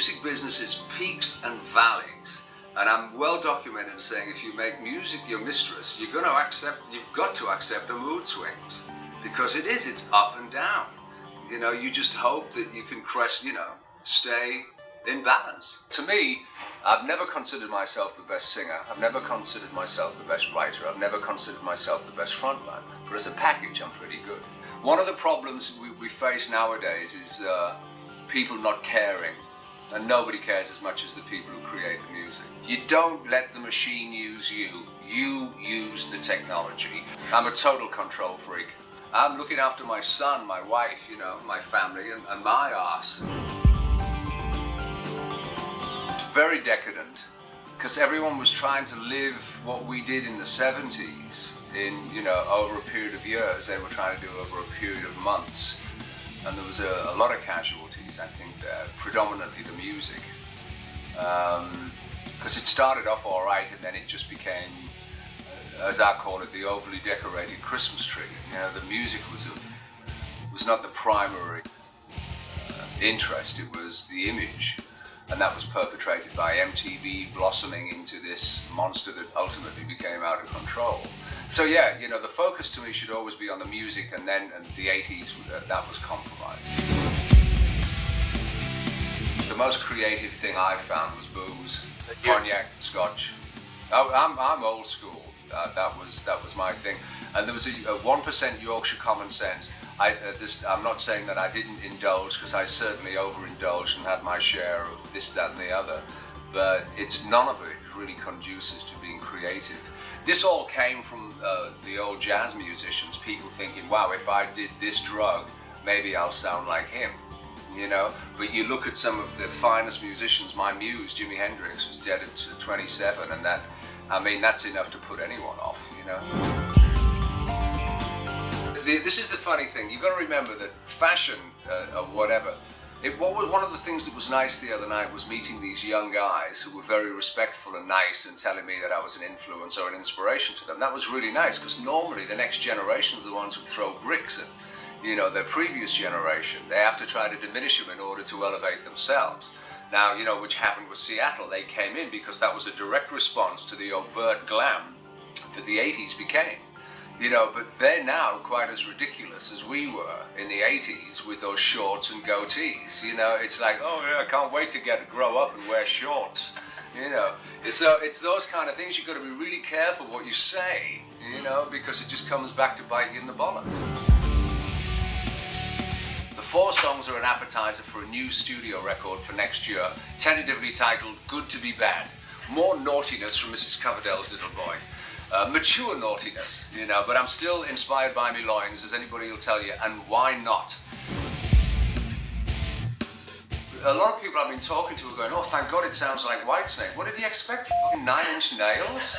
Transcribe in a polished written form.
music business is peaks and valleys, and I'm well documented in saying if you make music your mistress, you've got to accept the mood swings, because it's up and down. You know, you just hope that you can stay in balance. To me, I've never considered myself the best singer, I've never considered myself the best writer, I've never considered myself the best frontman, but as a package I'm pretty good. One of the problems we face nowadays is people not caring, and nobody cares as much as the people who create the music. You don't let the machine use you, you use the technology. I'm a total control freak. I'm looking after my son, my wife, you know, my family, and my arse. It's very decadent, because everyone was trying to live what we did in the 70s over a period of years. They were trying to do over a period of months. And there was a lot of casualties, I think, there, predominantly the music. Because it started off all right, and then it just became, as I call it, the overly decorated Christmas tree. You know, the music was not the primary interest, it was the image. And that was perpetrated by MTV blossoming into this monster that ultimately became out of control. So yeah, you know, the focus to me should always be on the music, and then in the 80s, that was compromised. The most creative thing I found was booze, cognac, scotch. I'm old school. That was my thing. And there was a 1% Yorkshire common sense. I'm not saying that I didn't indulge, because I certainly overindulged and had my share of this, that and the other, but none of it really conduces to being creative. This all came from the old jazz musicians, people thinking, wow, if I did this drug, maybe I'll sound like him, you know? But you look at some of the finest musicians, my muse, Jimi Hendrix, was dead at 27, and that's enough to put anyone off, you know? This is the funny thing, you've got to remember that fashion, or whatever, one of the things that was nice the other night was meeting these young guys who were very respectful and nice, and telling me that I was an influence or an inspiration to them. That was really nice, because normally the next generation is the ones who throw bricks at, you know, their previous generation. They have to try to diminish them in order to elevate themselves. Now, you know, which happened with Seattle. They came in because that was a direct response to the overt glam that the 80s became. You know, but they're now quite as ridiculous as we were in the 80s with those shorts and goatees. You know, it's like, oh yeah, I can't wait to grow up and wear shorts. You know, it's those kind of things. You've got to be really careful what you say, you know, because it just comes back to bite you in the bollock. The 4 songs are an appetizer for a new studio record for next year, tentatively titled Good to Be Bad. More naughtiness from Mrs. Coverdale's little boy. Mature naughtiness, you know, but I'm still inspired by me loins, as anybody will tell you, and why not? A lot of people I've been talking to are going, oh, thank God it sounds like Whitesnake. What did he expect? Fucking 9 Inch Nails?